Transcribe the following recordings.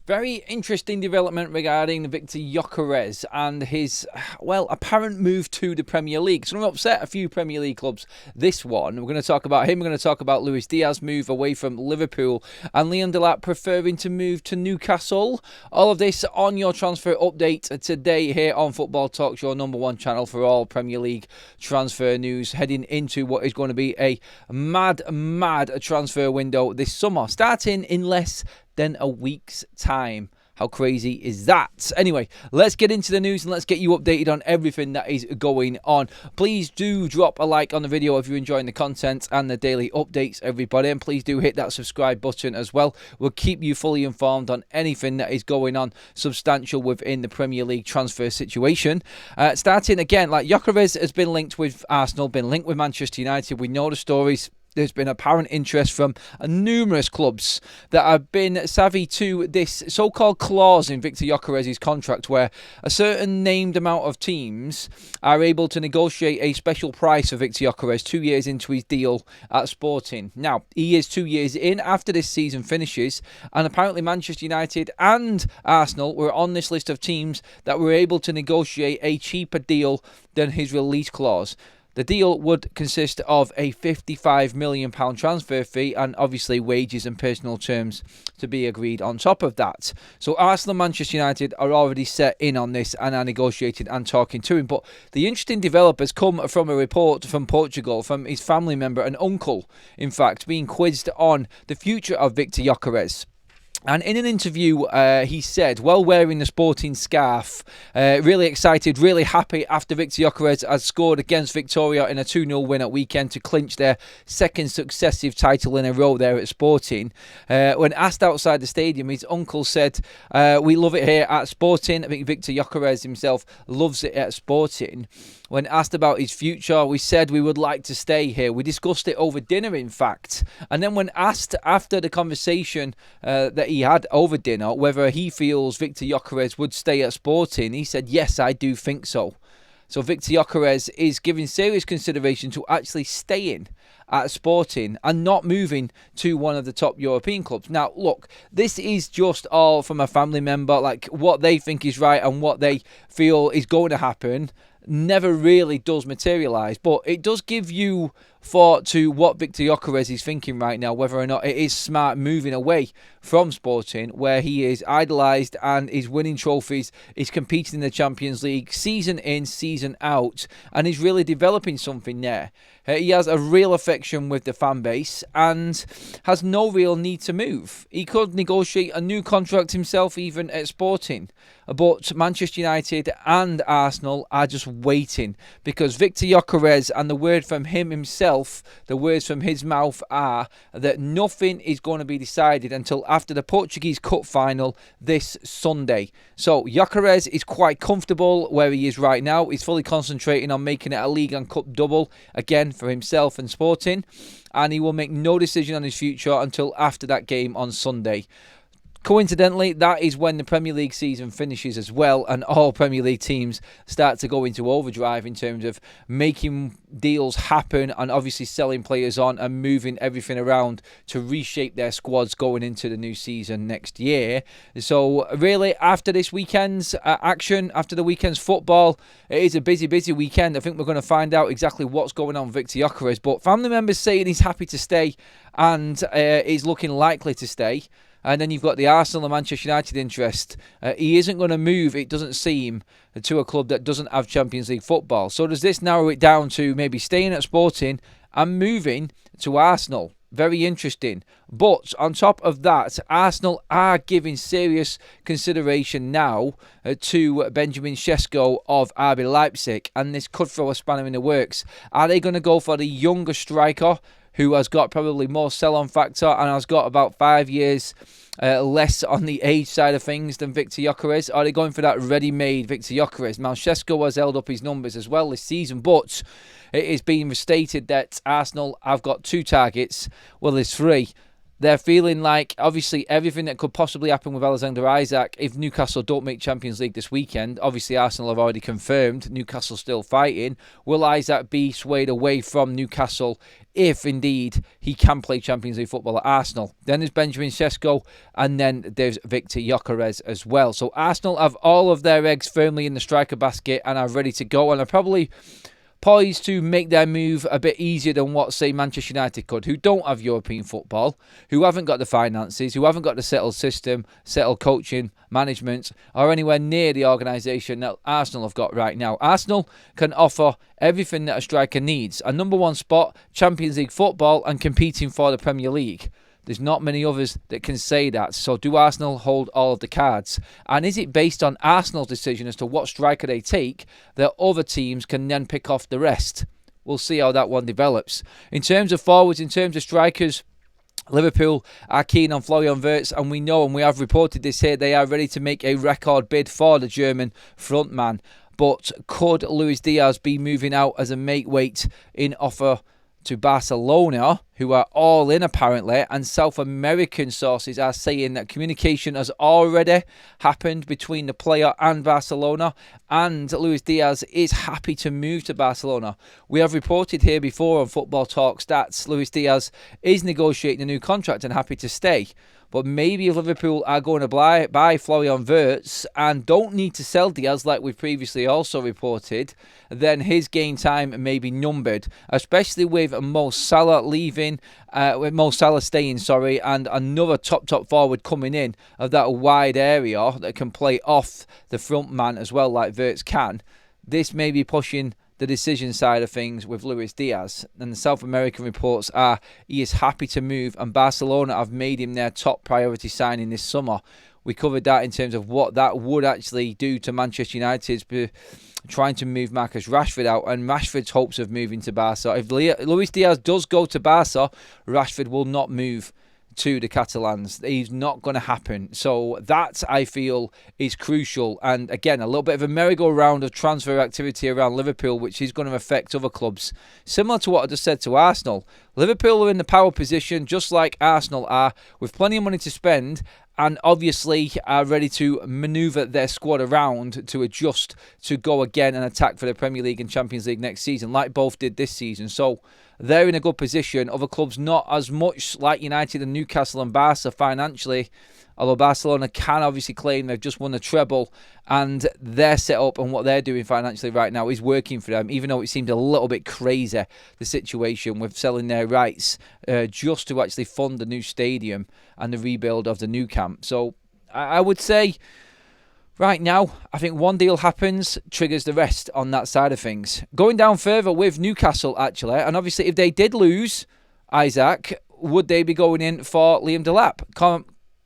Very interesting development regarding Victor Gyökeres and his, apparent move to the Premier League. So I'm upset a few Premier League clubs. This one, we're going to talk about him. We're going to talk about Luiz Diaz move away from Liverpool and Liam Delap preferring to move to Newcastle. All of this on your transfer update today here on Football Talk, your number one channel for all Premier League transfer news, heading into what is going to be a mad transfer window this summer, starting in less than a week's time. How crazy is that? Anyway, let's get into the news and let's get you updated on everything that is going on. Please do drop a like on the video if you're enjoying the content and the daily updates, everybody. And please do hit that subscribe button as well. We'll keep you fully informed on anything that is going on substantial within the Premier League transfer situation. Starting again, like Gyökeres has been linked with Arsenal, been linked with Manchester United. We know the stories. There's been apparent interest from numerous clubs that have been savvy to this so-called clause in Victor Gyokeres' contract where a certain named amount of teams are able to negotiate a special price for Victor Gyokeres 2 years into his deal at Sporting. Now, he is 2 years in after this season finishes, and apparently Manchester United and Arsenal were on this list of teams that were able to negotiate a cheaper deal than his release clause. The deal would consist of a £55 million transfer fee and obviously wages and personal terms to be agreed on top of that. So Arsenal and Manchester United are already set in on this and are negotiating and talking to him. But the interesting develop has come from a report from Portugal, from his family member, an uncle, in fact, being quizzed on the future of Victor Gyokeres. And in an interview, he said, while wearing the Sporting scarf, really excited, really happy after Victor Gyokeres has scored against Victoria in a 2-0 win at weekend to clinch their second successive title in a row there at Sporting. When asked outside the stadium, his uncle said, we love it here at Sporting. I think Victor Gyokeres himself loves it at Sporting. When asked about his future, we said we would like to stay here. We discussed it over dinner, in fact. And then when asked after the conversation that he had over dinner whether he feels Victor Gyokeres would stay at Sporting, he said, yes, I do think so. So Victor Gyokeres is giving serious consideration to actually staying at Sporting and not moving to one of the top European clubs. Now, look, this is just all from a family member, like what they think is right and what they feel is going to happen never really does materialise, but it does give you thought to what Victor Gyokeres is thinking right now, whether or not it is smart moving away from Sporting, where he is idolised and is winning trophies, is competing in the Champions League season in, season out, and is really developing something there. He has a real affection with the fan base and has no real need to move. He could negotiate a new contract himself even at Sporting, but Manchester United and Arsenal are just waiting because Victor Gyokeres, and the word from him himself, the words from his mouth are that nothing is going to be decided until after the Portuguese Cup final this Sunday. So Gyökeres is quite comfortable where he is right now. He's fully concentrating on making it a League and Cup double again for himself and Sporting, and he will make no decision on his future until after that game on Sunday. Coincidentally, that is when the Premier League season finishes as well, and all Premier League teams start to go into overdrive in terms of making deals happen and obviously selling players on and moving everything around to reshape their squads going into the new season next year. So really, after this weekend's action, after the weekend's football, it is a busy weekend. I think we're going to find out exactly what's going on with Victor Gyokeres, but family members saying he's happy to stay and is looking likely to stay. And then you've got the Arsenal and Manchester United interest. He isn't going to move, it doesn't seem, to a club that doesn't have Champions League football. So does this narrow it down to maybe staying at Sporting and moving to Arsenal? Very interesting. But on top of that, Arsenal are giving serious consideration now to Benjamin Sesko of RB Leipzig, and this could throw a spanner in the works. Are they going to go for the younger striker who has got probably more sell-on factor and has got about 5 years less on the age side of things than Victor Gyokeres? Are they going for that ready-made Victor Gyokeres? Now, Sesko has held up his numbers as well this season, but it is being stated that Arsenal have got 2 targets. Well, there's 3. they're feeling like, obviously, everything that could possibly happen with Alexander Isak if Newcastle don't make Champions League this weekend. Obviously, Arsenal have already confirmed Newcastle still fighting. Will Isak be swayed away from Newcastle if, indeed, he can play Champions League football at Arsenal? Then there's Benjamin Sesko, and then there's Victor Gyokeres as well. So Arsenal have all of their eggs firmly in the striker basket and are ready to go, and are probably poised to make their move a bit easier than what, say, Manchester United could, who don't have European football, who haven't got the finances, who haven't got the settled system, settled coaching, management, or anywhere near the organisation that Arsenal have got right now. Arsenal can offer everything that a striker needs: a number one spot, Champions League football, and competing for the Premier League. There's not many others that can say that. So do Arsenal hold all of the cards? And is it based on Arsenal's decision as to what striker they take that other teams can then pick off the rest? We'll see how that one develops. In terms of forwards, in terms of strikers, Liverpool are keen on Florian Wirtz, and we know, and we have reported this here, they are ready to make a record bid for the German frontman. But could Luiz Diaz be moving out as a make-weight in offer to Barcelona, who are all in apparently, and South American sources are saying that communication has already happened between the player and Barcelona, and Luiz Diaz is happy to move to Barcelona. We have reported here before on Football Talk Stats, Luiz Diaz is negotiating a new contract and happy to stay. But maybe if Liverpool are going to buy Florian Wirtz and don't need to sell Diaz like we've previously also reported, then his game time may be numbered, especially with Mo Salah leaving, with Mo Salah staying, and another top forward coming in of that wide area that can play off the front man as well like Wirtz can. This may be pushing the decision side of things with Luiz Diaz. And the South American reports are he is happy to move, and Barcelona have made him their top priority signing this summer. We covered that in terms of what that would actually do to Manchester United's trying to move Marcus Rashford out, and Rashford's hopes of moving to Barca. If Luiz Diaz does go to Barca, Rashford will not move to the Catalans. It's not going to happen. So that, I feel, is crucial. And again, a little bit of a merry-go-round of transfer activity around Liverpool, which is going to affect other clubs. Similar to what I just said to Arsenal. Liverpool are in the power position, just like Arsenal are, with plenty of money to spend, and obviously are ready to manoeuvre their squad around to adjust to go again and attack for the Premier League and Champions League next season, like both did this season. So they're in a good position. Other clubs not as much, like United and Newcastle and Barca financially, although Barcelona can obviously claim they've just won the treble, and their setup and what they're doing financially right now is working for them, even though it seemed a little bit crazy, the situation with selling their rights just to actually fund the new stadium and the rebuild of the new camp. So I would say right now, I think one deal happens, triggers the rest on that side of things. Going down further with Newcastle, actually, and obviously if they did lose Isaac, would they be going in for Liam Delap?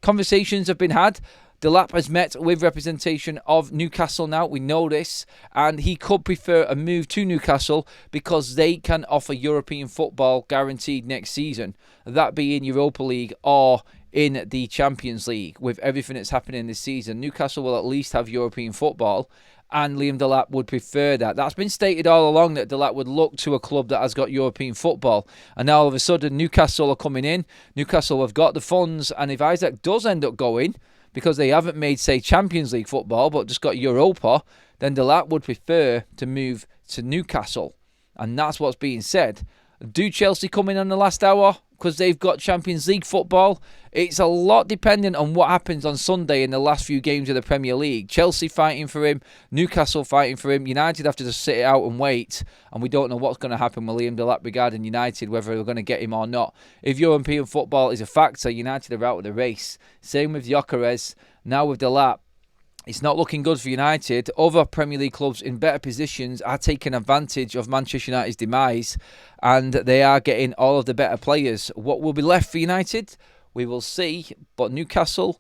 Conversations have been had. Delap has met with representation of Newcastle now. We know this. And he could prefer a move to Newcastle because they can offer European football guaranteed next season. That be in Europa League or in the Champions League. With everything that's happening this season, Newcastle will at least have European football. And Liam Delap would prefer that. That's been stated all along, that Delap would look to a club that has got European football. And now all of a sudden, Newcastle are coming in. Newcastle have got the funds. And if Isaac does end up going, because they haven't made, say, Champions League football, but just got Europa, then Delap would prefer to move to Newcastle. And that's what's being said. Do Chelsea come in on the last hour because they've got Champions League football? It's a lot dependent on what happens on Sunday in the last few games of the Premier League. Chelsea fighting for him, Newcastle fighting for him. United have to just sit it out and wait, and we don't know what's going to happen with Liam Delap regarding United, whether we're going to get him or not. If European football is a factor, United are out of the race. Same with Gyökeres. Now with Delap, it's not looking good for United. Other Premier League clubs in better positions are taking advantage of Manchester United's demise, and they are getting all of the better players. What will be left for United? We will see. But Newcastle,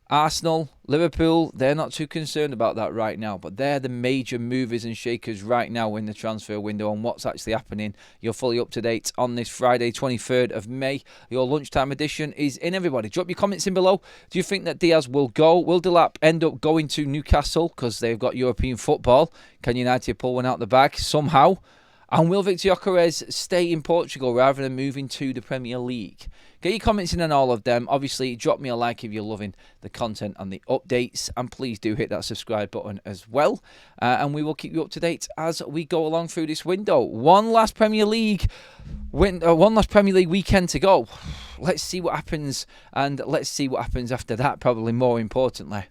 Arsenal, Liverpool, they're not too concerned about that right now. But they're the major movers and shakers right now in the transfer window and what's actually happening. You're fully up to date on this Friday, 23rd of May. Your lunchtime edition is in, everybody. Drop your comments in below. Do you think that Diaz will go? Will Delap end up going to Newcastle because they've got European football? Can United pull one out the bag somehow? And will Victor Gyokeres stay in Portugal rather than moving to the Premier League? Get your comments in on all of them. Obviously, drop me a like if you're loving the content and the updates, and please do hit that subscribe button as well. And we will keep you up to date as we go along through this window. One last Premier League weekend to go. Let's see what happens, and let's see what happens after that, probably more importantly.